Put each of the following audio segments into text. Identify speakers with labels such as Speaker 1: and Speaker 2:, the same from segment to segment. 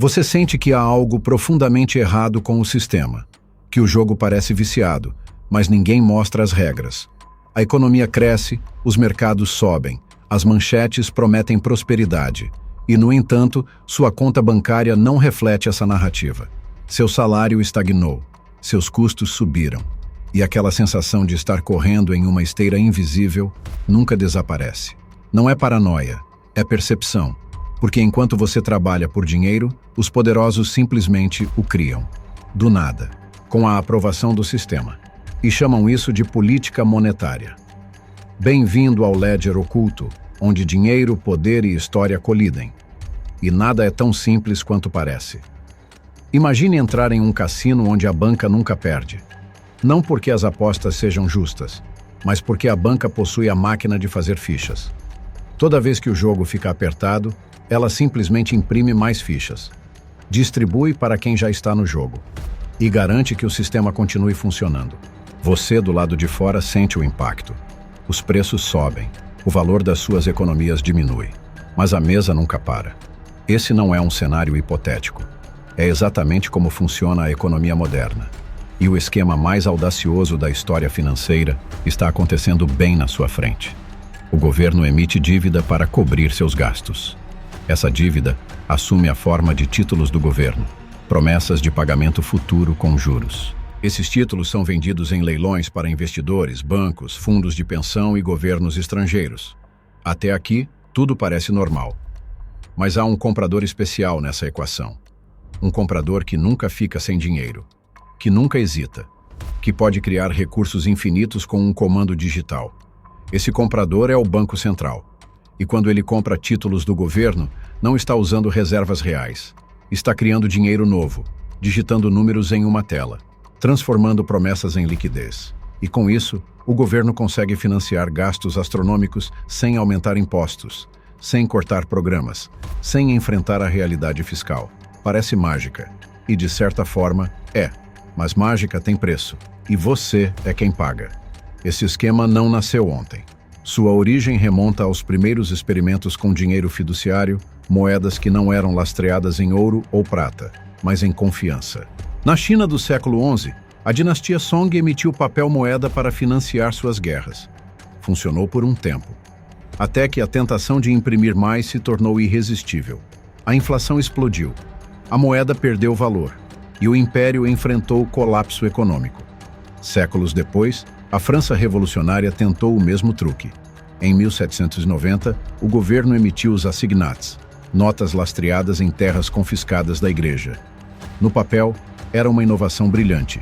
Speaker 1: Você sente que há algo profundamente errado com o sistema, que o jogo parece viciado, mas ninguém mostra as regras. A economia cresce, os mercados sobem, as manchetes prometem prosperidade, e, no entanto, sua conta bancária não reflete essa narrativa. Seu salário estagnou, seus custos subiram, e aquela sensação de estar correndo em uma esteira invisível nunca desaparece. Não é paranoia, é percepção, porque enquanto você trabalha por dinheiro, os poderosos simplesmente o criam, do nada, com a aprovação do sistema, e chamam isso de política monetária. Bem-vindo ao ledger oculto, onde dinheiro, poder e história colidem. E nada é tão simples quanto parece. Imagine entrar em um cassino onde a banca nunca perde. Não porque as apostas sejam justas, mas porque a banca possui a máquina de fazer fichas. Toda vez que o jogo fica apertado, ela simplesmente imprime mais fichas, distribui para quem já está no jogo e garante que o sistema continue funcionando. Você, do lado de fora, sente o impacto. Os preços sobem, o valor das suas economias diminui, mas a mesa nunca para. Esse não é um cenário hipotético. É exatamente como funciona a economia moderna. E o esquema mais audacioso da história financeira está acontecendo bem na sua frente. O governo emite dívida para cobrir seus gastos. Essa dívida assume a forma de títulos do governo, promessas de pagamento futuro com juros. Esses títulos são vendidos em leilões para investidores, bancos, fundos de pensão e governos estrangeiros. Até aqui, tudo parece normal. Mas há um comprador especial nessa equação. Um comprador que nunca fica sem dinheiro, que nunca hesita, que pode criar recursos infinitos com um comando digital. Esse comprador é o Banco Central. E quando ele compra títulos do governo, não está usando reservas reais. Está criando dinheiro novo, digitando números em uma tela, transformando promessas em liquidez. E com isso, o governo consegue financiar gastos astronômicos sem aumentar impostos, sem cortar programas, sem enfrentar a realidade fiscal. Parece mágica. E de certa forma, é. Mas mágica tem preço. E você é quem paga. Esse esquema não nasceu ontem. Sua origem remonta aos primeiros experimentos com dinheiro fiduciário, moedas que não eram lastreadas em ouro ou prata, mas em confiança. Na China do século XI, a dinastia Song emitiu papel moeda para financiar suas guerras. Funcionou por um tempo, até que a tentação de imprimir mais se tornou irresistível. A inflação explodiu, a moeda perdeu valor, e o império enfrentou colapso econômico. Séculos depois, a França revolucionária tentou o mesmo truque. Em 1790, o governo emitiu os assignats, notas lastreadas em terras confiscadas da igreja. No papel, era uma inovação brilhante.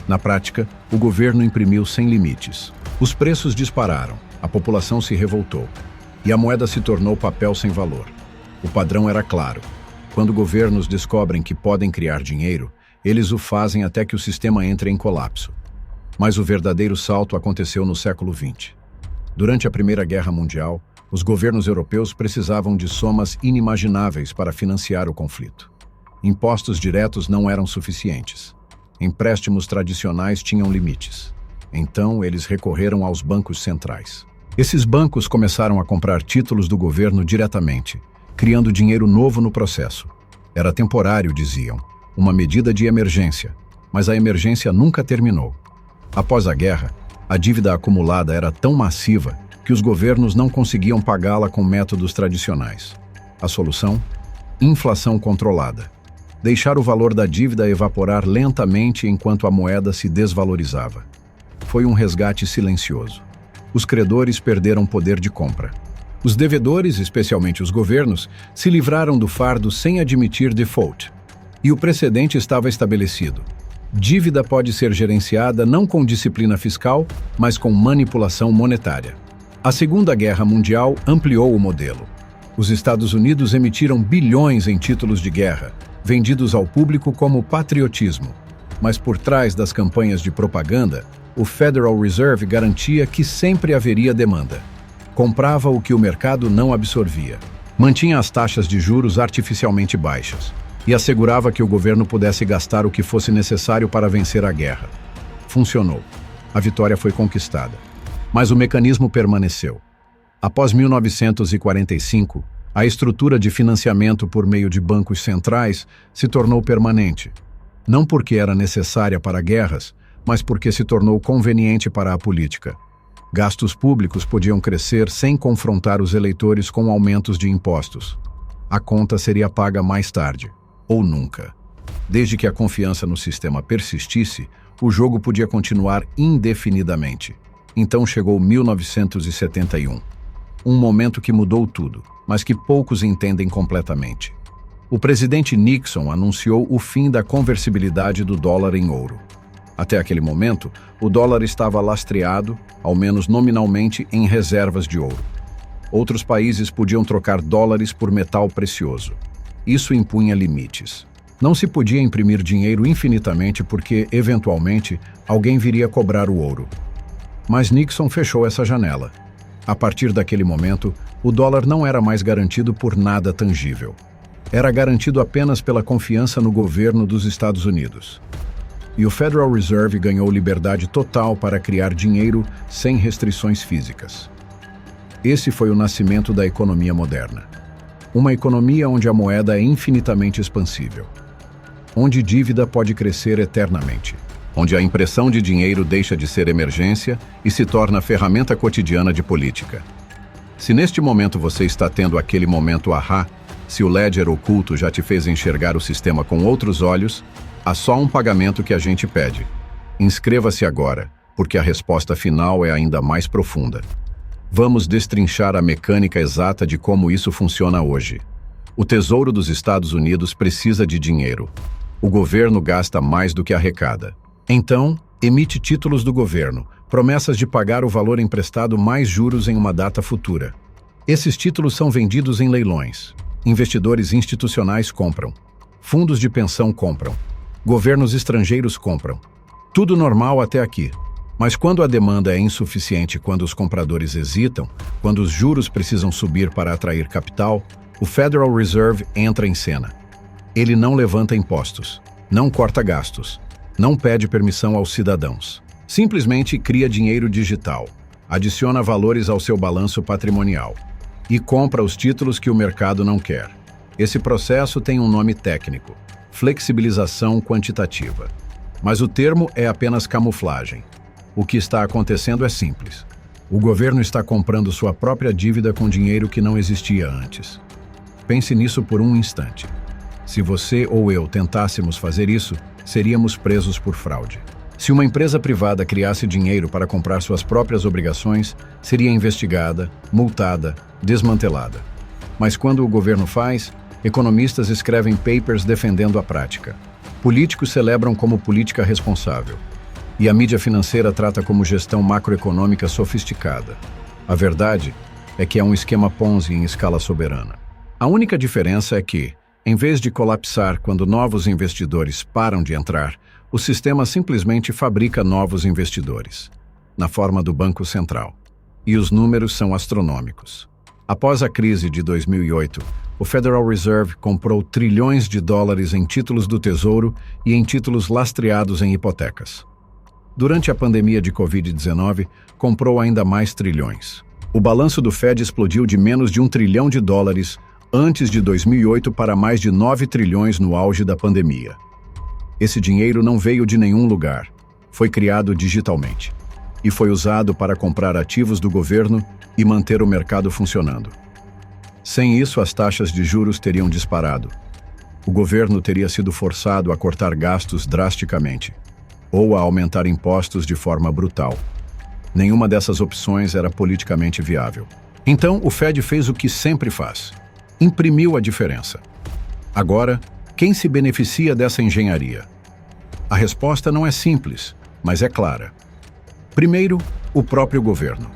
Speaker 1: Na prática, o governo imprimiu sem limites. Os preços dispararam, a população se revoltou, e a moeda se tornou papel sem valor. O padrão era claro. Quando governos descobrem que podem criar dinheiro, eles o fazem até que o sistema entre em colapso. Mas o verdadeiro salto aconteceu no século XX. Durante a Primeira Guerra Mundial, os governos europeus precisavam de somas inimagináveis para financiar o conflito. Impostos diretos não eram suficientes. Empréstimos tradicionais tinham limites. Então, eles recorreram aos bancos centrais. Esses bancos começaram a comprar títulos do governo diretamente, criando dinheiro novo no processo. Era temporário, diziam, uma medida de emergência, mas a emergência nunca terminou. Após a guerra, a dívida acumulada era tão massiva que os governos não conseguiam pagá-la com métodos tradicionais. A solução? Inflação controlada. Deixar o valor da dívida evaporar lentamente enquanto a moeda se desvalorizava. Foi um resgate silencioso. Os credores perderam poder de compra. Os devedores, especialmente os governos, se livraram do fardo sem admitir default. E o precedente estava estabelecido. Dívida pode ser gerenciada não com disciplina fiscal, mas com manipulação monetária. A Segunda Guerra Mundial ampliou o modelo. Os Estados Unidos emitiram bilhões em títulos de guerra, vendidos ao público como patriotismo. Mas por trás das campanhas de propaganda, o Federal Reserve garantia que sempre haveria demanda. Comprava o que o mercado não absorvia. Mantinha as taxas de juros artificialmente baixas e assegurava que o governo pudesse gastar o que fosse necessário para vencer a guerra. Funcionou. A vitória foi conquistada. Mas o mecanismo permaneceu. Após 1945, A estrutura de financiamento por meio de bancos centrais se tornou permanente, não porque era necessária para guerras, mas porque se tornou conveniente para a política. Gastos públicos podiam crescer sem confrontar os eleitores com aumentos de impostos. A conta seria paga mais tarde, ou nunca. Desde que a confiança no sistema persistisse, o jogo podia continuar indefinidamente. Então chegou 1971. Um momento que mudou tudo, mas que poucos entendem completamente. O presidente Nixon anunciou o fim da conversibilidade do dólar em ouro. Até aquele momento, o dólar estava lastreado, ao menos nominalmente, em reservas de ouro. Outros países podiam trocar dólares por metal precioso. Isso impunha limites. Não se podia imprimir dinheiro infinitamente porque, eventualmente, alguém viria cobrar o ouro. Mas Nixon fechou essa janela. A partir daquele momento, o dólar não era mais garantido por nada tangível. Era garantido apenas pela confiança no governo dos Estados Unidos. E o Federal Reserve ganhou liberdade total para criar dinheiro sem restrições físicas. Esse foi o nascimento da economia moderna. Uma economia onde a moeda é infinitamente expansível. Onde dívida pode crescer eternamente. Onde a impressão de dinheiro deixa de ser emergência e se torna ferramenta cotidiana de política. Se neste momento você está tendo aquele momento ahá, se o ledger oculto já te fez enxergar o sistema com outros olhos, há só um pagamento que a gente pede. Inscreva-se agora, porque a resposta final é ainda mais profunda. Vamos destrinchar a mecânica exata de como isso funciona hoje. O Tesouro dos Estados Unidos precisa de dinheiro. O governo gasta mais do que arrecada. Então, emite títulos do governo, promessas de pagar o valor emprestado mais juros em uma data futura. Esses títulos são vendidos em leilões. Investidores institucionais compram. Fundos de pensão compram. Governos estrangeiros compram. Tudo normal até aqui. Mas quando a demanda é insuficiente, quando os compradores hesitam, quando os juros precisam subir para atrair capital, o Federal Reserve entra em cena. Ele não levanta impostos, não corta gastos, não pede permissão aos cidadãos. Simplesmente cria dinheiro digital, adiciona valores ao seu balanço patrimonial e compra os títulos que o mercado não quer. Esse processo tem um nome técnico: flexibilização quantitativa. Mas o termo é apenas camuflagem. O que está acontecendo é simples. O governo está comprando sua própria dívida com dinheiro que não existia antes. Pense nisso por um instante. Se você ou eu tentássemos fazer isso, seríamos presos por fraude. Se uma empresa privada criasse dinheiro para comprar suas próprias obrigações, seria investigada, multada, desmantelada. Mas quando o governo faz, economistas escrevem papers defendendo a prática. Políticos celebram como política responsável. E a mídia financeira trata como gestão macroeconômica sofisticada. A verdade é que é um esquema Ponzi em escala soberana. A única diferença é que, em vez de colapsar quando novos investidores param de entrar, o sistema simplesmente fabrica novos investidores, na forma do Banco Central. E os números são astronômicos. Após a crise de 2008, o Federal Reserve comprou trilhões de dólares em títulos do Tesouro e em títulos lastreados em hipotecas. Durante a pandemia de Covid-19, comprou ainda mais trilhões. O balanço do Fed explodiu de menos de $1 trilhão antes de 2008 para mais de 9 trilhões no auge da pandemia. Esse dinheiro não veio de nenhum lugar. Foi criado digitalmente. E foi usado para comprar ativos do governo e manter o mercado funcionando. Sem isso, as taxas de juros teriam disparado. O governo teria sido forçado a cortar gastos drasticamente, ou a aumentar impostos de forma brutal. Nenhuma dessas opções era politicamente viável. Então, o Fed fez o que sempre faz: imprimiu a diferença. Agora, quem se beneficia dessa engenharia? A resposta não é simples, mas é clara. Primeiro, o próprio governo.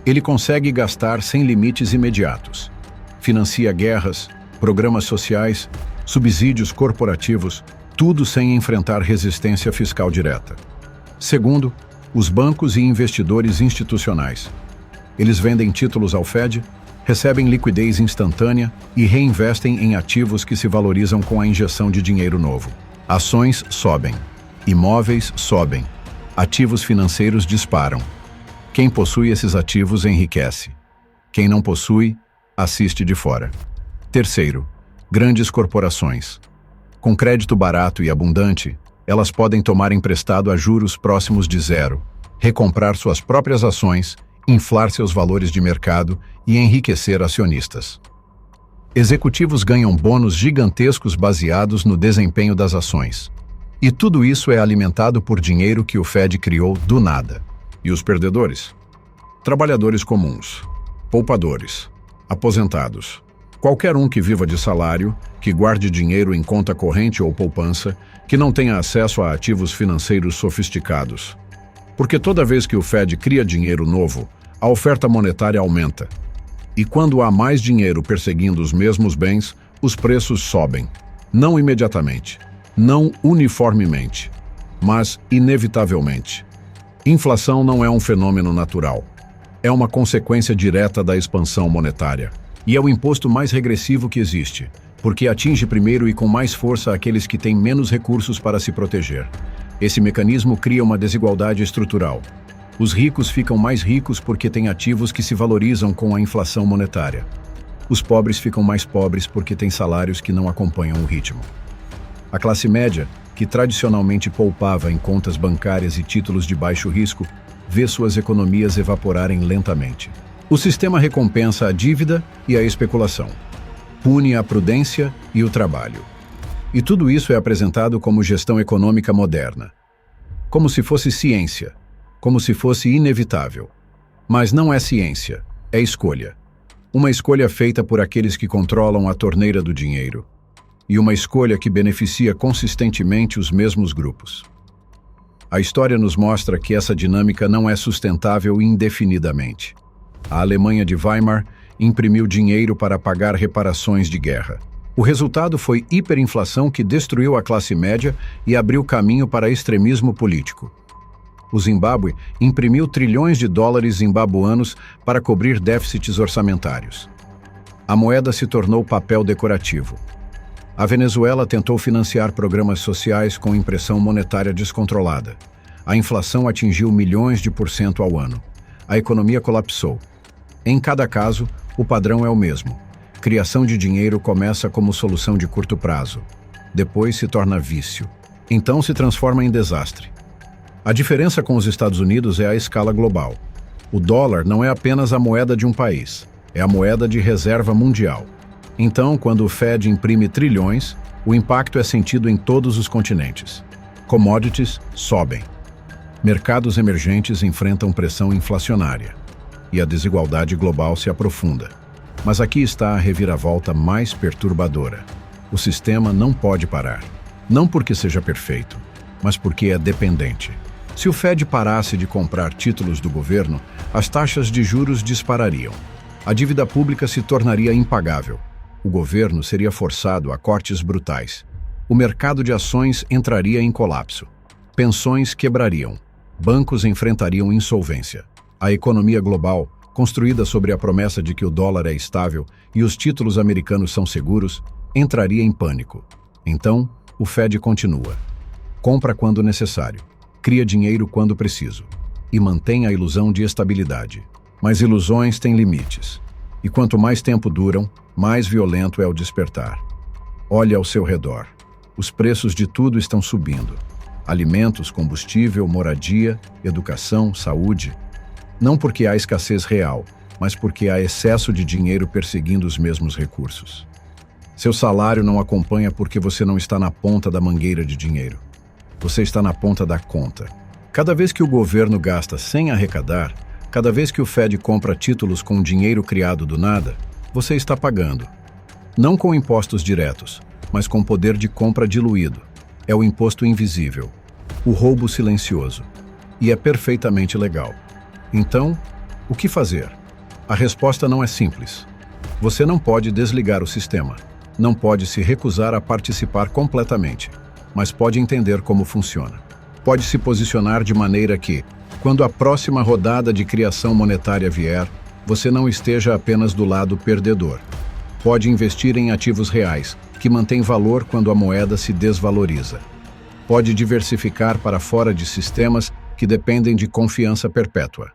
Speaker 1: Ele consegue gastar sem limites imediatos. Financia guerras, programas sociais, subsídios corporativos, tudo sem enfrentar resistência fiscal direta. Segundo, os bancos e investidores institucionais. Eles vendem títulos ao Fed, recebem liquidez instantânea e reinvestem em ativos que se valorizam com a injeção de dinheiro novo. Ações sobem, imóveis sobem, ativos financeiros disparam. Quem possui esses ativos enriquece. Quem não possui, assiste de fora. Terceiro, grandes corporações. Com crédito barato e abundante, elas podem tomar emprestado a juros próximos de zero, recomprar suas próprias ações, inflar seus valores de mercado e enriquecer acionistas. Executivos ganham bônus gigantescos baseados no desempenho das ações. E tudo isso é alimentado por dinheiro que o Fed criou do nada. E os perdedores? Trabalhadores comuns, poupadores, aposentados. Qualquer um que viva de salário, que guarde dinheiro em conta corrente ou poupança, que não tenha acesso a ativos financeiros sofisticados. Porque toda vez que o Fed cria dinheiro novo, a oferta monetária aumenta. E quando há mais dinheiro perseguindo os mesmos bens, os preços sobem. Não imediatamente, não uniformemente, mas inevitavelmente. Inflação não é um fenômeno natural. É uma consequência direta da expansão monetária. E é o imposto mais regressivo que existe, porque atinge primeiro e com mais força aqueles que têm menos recursos para se proteger. Esse mecanismo cria uma desigualdade estrutural. Os ricos ficam mais ricos porque têm ativos que se valorizam com a inflação monetária. Os pobres ficam mais pobres porque têm salários que não acompanham o ritmo. A classe média, que tradicionalmente poupava em contas bancárias e títulos de baixo risco, vê suas economias evaporarem lentamente. O sistema recompensa a dívida e a especulação, pune a prudência e o trabalho. E tudo isso é apresentado como gestão econômica moderna. Como se fosse ciência, como se fosse inevitável. Mas não é ciência, é escolha. Uma escolha feita por aqueles que controlam a torneira do dinheiro. E uma escolha que beneficia consistentemente os mesmos grupos. A história nos mostra que essa dinâmica não é sustentável indefinidamente. A Alemanha de Weimar imprimiu dinheiro para pagar reparações de guerra. O resultado foi hiperinflação que destruiu a classe média e abriu caminho para extremismo político. O Zimbábue imprimiu trilhões de dólares zimbabuanos para cobrir déficits orçamentários. A moeda se tornou papel decorativo. A Venezuela tentou financiar programas sociais com impressão monetária descontrolada. A inflação atingiu milhões de % ao ano. A economia colapsou. Em cada caso, o padrão é o mesmo. Criação de dinheiro começa como solução de curto prazo. Depois se torna vício. Então se transforma em desastre. A diferença com os Estados Unidos é a escala global. O dólar não é apenas a moeda de um país, é a moeda de reserva mundial. Então, quando o Fed imprime trilhões, o impacto é sentido em todos os continentes. Commodities sobem. Mercados emergentes enfrentam pressão inflacionária. E a desigualdade global se aprofunda. Mas aqui está a reviravolta mais perturbadora. O sistema não pode parar. Não porque seja perfeito, mas porque é dependente. Se o Fed parasse de comprar títulos do governo, as taxas de juros disparariam. A dívida pública se tornaria impagável. O governo seria forçado a cortes brutais. O mercado de ações entraria em colapso. Pensões quebrariam. Bancos enfrentariam insolvência. A economia global, construída sobre a promessa de que o dólar é estável e os títulos americanos são seguros, entraria em pânico. Então, o Fed continua. Compra quando necessário. Cria dinheiro quando preciso. E mantém a ilusão de estabilidade. Mas ilusões têm limites. E quanto mais tempo duram, mais violento é o despertar. Olhe ao seu redor. Os preços de tudo estão subindo. Alimentos, combustível, moradia, educação, saúde. Não porque há escassez real, mas porque há excesso de dinheiro perseguindo os mesmos recursos. Seu salário não acompanha porque você não está na ponta da mangueira de dinheiro. Você está na ponta da conta. Cada vez que o governo gasta sem arrecadar, cada vez que o Fed compra títulos com dinheiro criado do nada, você está pagando. Não com impostos diretos, mas com poder de compra diluído. É o imposto invisível, o roubo silencioso. E é perfeitamente legal. Então, o que fazer? A resposta não é simples. Você não pode desligar o sistema. Não pode se recusar a participar completamente, mas pode entender como funciona. Pode se posicionar de maneira que, quando a próxima rodada de criação monetária vier, você não esteja apenas do lado perdedor. Pode investir em ativos reais, que mantêm valor quando a moeda se desvaloriza. Pode diversificar para fora de sistemas que dependem de confiança perpétua.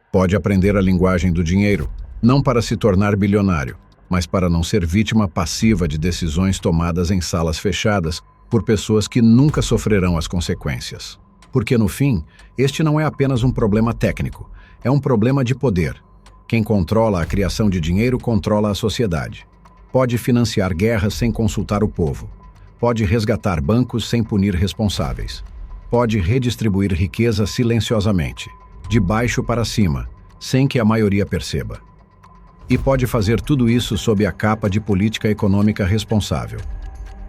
Speaker 1: Pode aprender a linguagem do dinheiro, não para se tornar bilionário, mas para não ser vítima passiva de decisões tomadas em salas fechadas por pessoas que nunca sofrerão as consequências. Porque, no fim, este não é apenas um problema técnico, é um problema de poder. Quem controla a criação de dinheiro controla a sociedade. Pode financiar guerras sem consultar o povo. Pode resgatar bancos sem punir responsáveis. Pode redistribuir riqueza silenciosamente, de baixo para cima, sem que a maioria perceba. E pode fazer tudo isso sob a capa de política econômica responsável.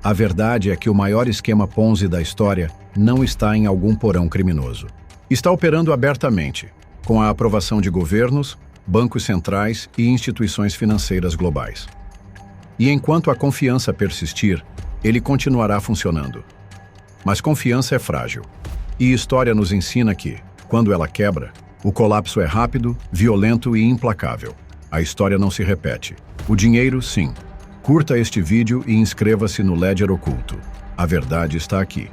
Speaker 1: A verdade é que o maior esquema Ponzi da história não está em algum porão criminoso. Está operando abertamente, com a aprovação de governos, bancos centrais e instituições financeiras globais. E enquanto a confiança persistir, ele continuará funcionando. Mas confiança é frágil. E história nos ensina que, quando ela quebra, o colapso é rápido, violento e implacável. A história não se repete. O dinheiro, sim. Curta este vídeo e inscreva-se no Ledger Oculto. A verdade está aqui.